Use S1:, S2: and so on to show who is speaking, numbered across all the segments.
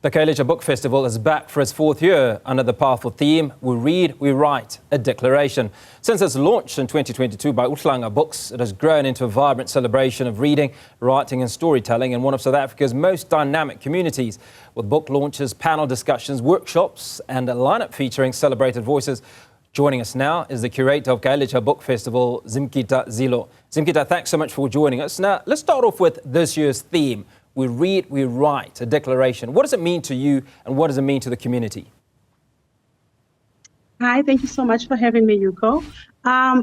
S1: The Khayelitsha Book Festival is back for its fourth year under the powerful theme, We Read, We Write, a Declaration. Since its launch in 2022 by Uhlanga Books, it has grown into a vibrant celebration of reading, writing and storytelling in one of South Africa's most dynamic communities, with book launches, panel discussions, workshops and a lineup featuring celebrated voices. Joining us now is the curator of Khayelitsha Book Festival, Zimkitha Zilo. Zimkitha, thanks so much for joining us. Now, let's start off with this year's theme. We read, we write, a declaration. What does it mean to you and what does it mean to the community?
S2: Hi, thank you so much for having me, Yuko.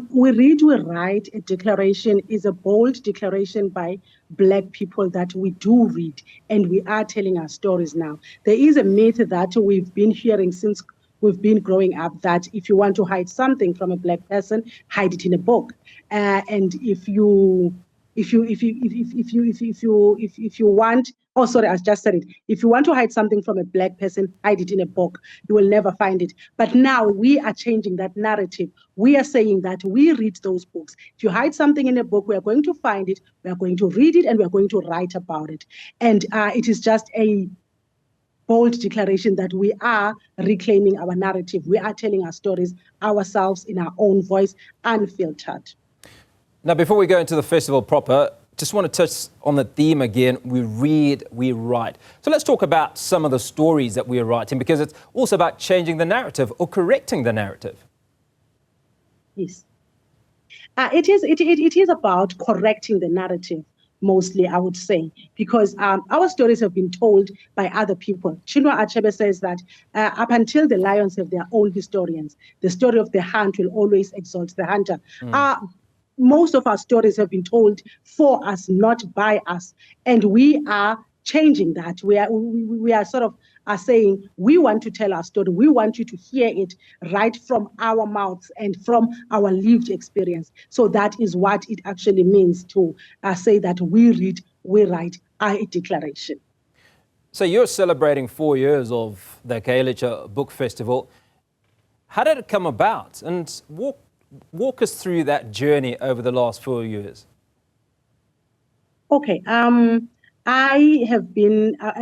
S2: We read, we write, a declaration is a bold declaration by Black people that we do read and we are telling our stories now. There is a myth that we've been hearing since we've been growing up that if you want to hide something from a Black person, hide it in a book. And if you want, oh sorry, I just said it. If you want to hide something from a Black person, hide it in a book. You will never find it. But now we are changing that narrative. We are saying that we read those books. If you hide something in a book, we are going to find it, we are going to read it, and we are going to write about it. And it is just a bold declaration that we are reclaiming our narrative. We are telling our stories ourselves in our own voice, unfiltered.
S1: Now, before we go into the festival proper, just want to touch on the theme again. We read, we write. So let's talk about some of the stories that we are writing, because it's also about changing the narrative or correcting the narrative.
S2: Yes. It is about correcting the narrative, mostly, I would say, because our stories have been told by other people. Chinua Achebe says that up until the lions have their own historians, the story of the hunt will always exalt the hunter. Most of our stories have been told for us, not by us. And we are changing that. We are sort of saying, we want to tell our story. We want you to hear it right from our mouths and from our lived experience. So that is what it actually means to say that we read, we write, a declaration.
S1: So you're celebrating 4 years of the Khayelitsha Book Festival. How did it come about? And walk us through that journey over the last 4 years.
S2: Okay. I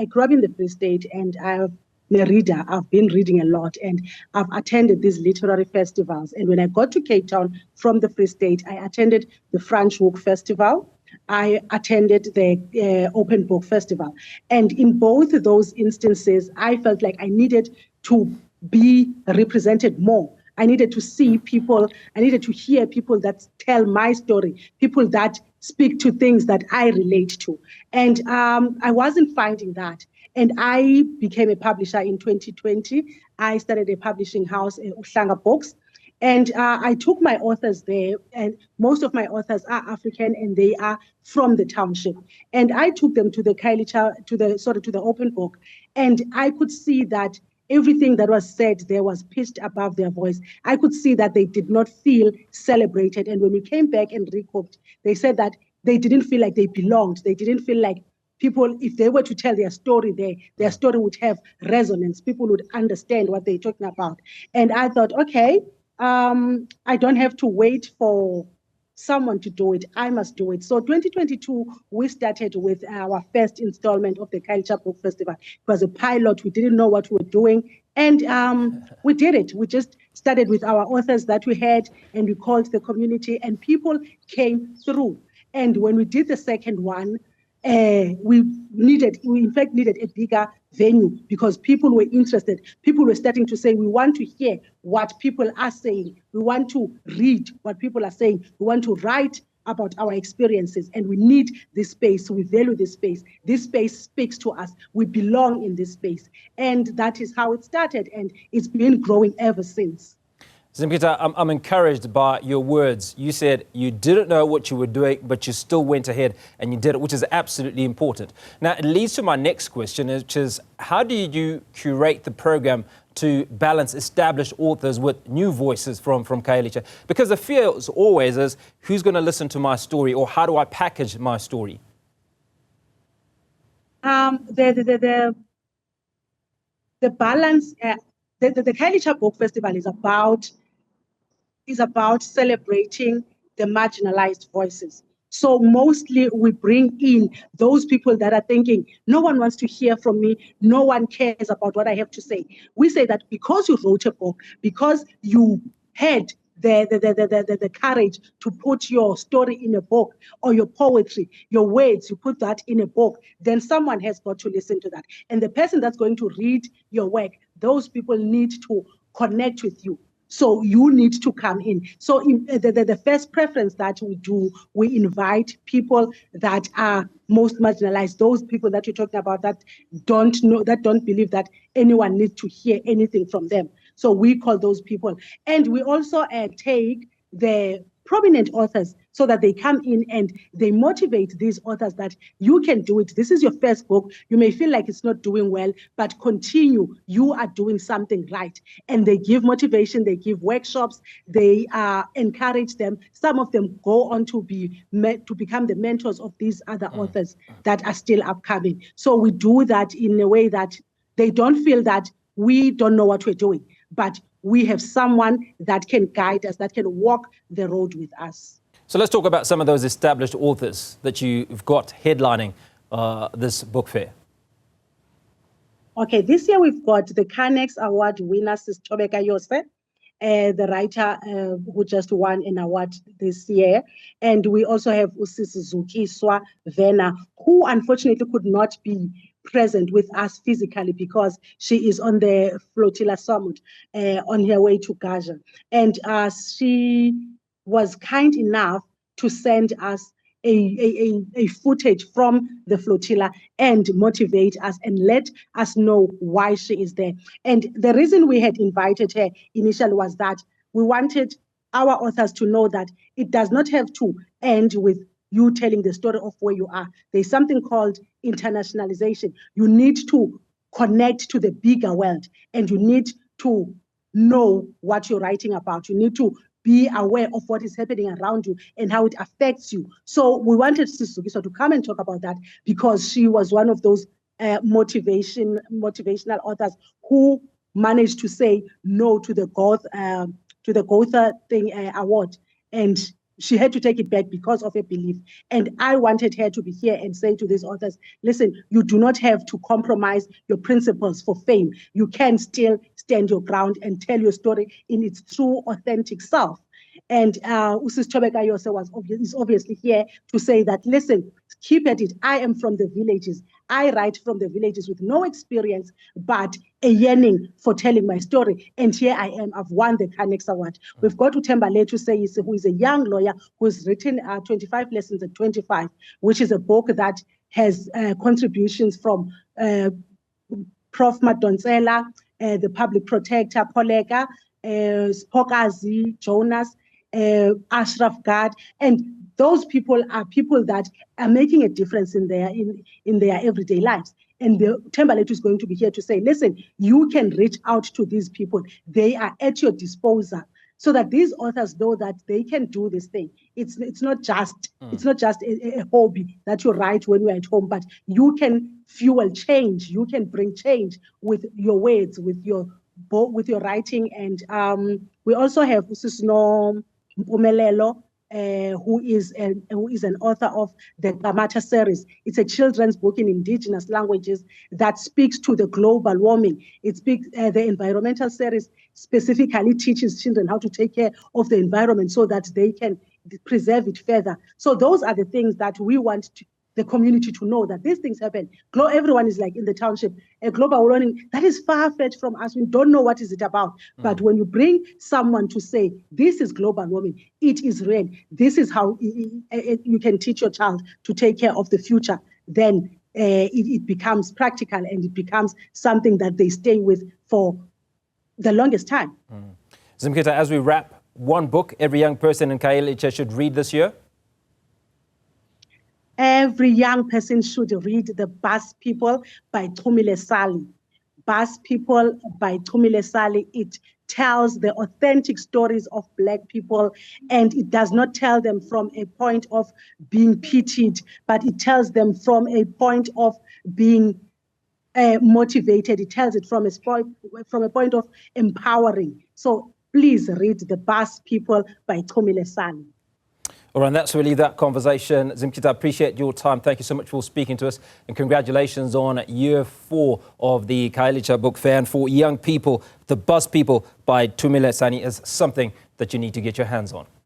S2: grew up in the Free State and I'm a reader. I've been reading a lot and I've attended these literary festivals. And when I got to Cape Town from the Free State, I attended the French Book Festival. I attended the Open Book Festival. And in both of those instances, I felt like I needed to be represented more. I needed to see people, I needed to hear people that tell my story, people that speak to things that I relate to. And I wasn't finding that. And I became a publisher in 2020. I started a publishing house, Uhlanga Books. And I took my authors there, and most of my authors are African and they are from the township. And I took them to the Khayelitsha, to the Open Book. And I could see that everything that was said there was pitched above their voice. I could see that they did not feel celebrated. And when we came back and recouped, they said that they didn't feel like they belonged. They didn't feel like people, if they were to tell their story there, their story would have resonance. People would understand what they're talking about. And I thought, okay, I don't have to wait for someone to do it. I must do it. So 2022, we started with our first installment of the Khayelitsha Book Festival. It was a pilot. We didn't know what we were doing. And we did it. We just started with our authors that we had and we called the community and people came through. And when we did the second one, we in fact needed a bigger venue because people were interested. People were starting to say, we want to hear what people are saying. We want to read what people are saying. We want to write about our experiences and we need this space. We value this space. This space speaks to us. We belong in this space. And that is how it started. And it's been growing ever since.
S1: Zimkitha, I'm encouraged by your words. You said you didn't know what you were doing, but you still went ahead and you did it, which is absolutely important. Now, it leads to my next question, which is how do you curate the program to balance established authors with new voices from Khayelitsha? Because the fear is always is, who's going to listen to my story or how do I package my story?
S2: The balance, the Khayelitsha Book Festival is about celebrating the marginalized voices. So mostly we bring in those people that are thinking, no one wants to hear from me, no one cares about what I have to say. We say that because you wrote a book, because you had the courage to put your story in a book, or your poetry, your words, you put that in a book, then someone has got to listen to that. And the person that's going to read your work, those people need to connect with you. So you need to come in. So the first preference that we do, we invite people that are most marginalized, those people that you're talking about that don't know, that don't believe that anyone needs to hear anything from them. So we call those people. And we also take the prominent authors so that they come in and they motivate these authors that you can do it. This is your first book. You may feel like it's not doing well, but continue. You are doing something right. And they give motivation, they give workshops, they encourage them. Some of them go on to become the mentors of these other authors that are still upcoming. So we do that in a way that they don't feel that we don't know what we're doing, but we have someone that can guide us, that can walk the road with us.
S1: So let's talk about some of those established authors that you've got headlining this book fair.
S2: Okay, this year we've got the Carnex Award winner, Sis Thobeka Yose, the writer who just won an award this year. And we also have Sis Zimkitha Zilo, who unfortunately could not be present with us physically because she is on the flotilla summit on her way to Gaza. And she was kind enough to send us a footage from the flotilla and motivate us and let us know why she is there. And the reason we had invited her initially was that we wanted our authors to know that it does not have to end with you telling the story of where you are. There's something called internationalization. You need to connect to the bigger world, and you need to know what you're writing about. You need to be aware of what is happening around you and how it affects you. So we wanted Sis Zimkitha to come and talk about that because she was one of those motivational authors who managed to say no to the Gotha award, and she had to take it back because of her belief. And I wanted her to be here and say to these authors, listen, you do not have to compromise your principles for fame. You can still stand your ground and tell your story in its true, authentic self. And Sis Thobeka Yose is obviously here to say that, listen, keep at it. I am from the villages. I write from the villages with no experience, but a yearning for telling my story. And here I am. I've won the Carnex Award. We've got Uthembaletu Seyisi, who is a young lawyer who's written 25 Lessons at 25, which is a book that has contributions from Prof. Madonsela, the public protector, Poleka, Spokazi, Jonas, Ashraf Gad, and those people are people that are making a difference in their everyday lives. And the Uthembaletu is going to be here to say, listen, you can reach out to these people. They are at your disposal, so that these authors know that they can do this thing. It's not just a hobby that you write when you're at home, but you can fuel change. You can bring change with your words, with your writing. And we also have Usisno Mpumelelo, who is an author of the Gamata series. It's a children's book in indigenous languages that speaks to the global warming. It speaks the environmental series specifically teaches children how to take care of the environment so that they can preserve it further. So those are the things that we want the community to know, that these things happen. Everyone is like in the township, a global warming, that is far-fetched from us. We don't know what is it about. But when you bring someone to say, this is global warming, it is real, this is how you can teach your child to take care of the future, then it becomes practical and it becomes something that they stay with for the longest time.
S1: Zimkitha, as we wrap, one book every young person in Khayelitsha should read this year?
S2: Every young person should read The Bus People by Thumile Sali. Bus People by Thumile Sali. It tells the authentic stories of Black people, and it does not tell them from a point of being pitied, but it tells them from a point of being motivated. It tells it from a point of empowering. So please read The Bus People by Thumile Sali.
S1: All right, and that's really that conversation. Zimkitha, I appreciate your time. Thank you so much for speaking to us. And congratulations on year 4 of the Khayelitsha Book Fair. And for young people, the Buzz People by Thumile Sani is something that you need to get your hands on.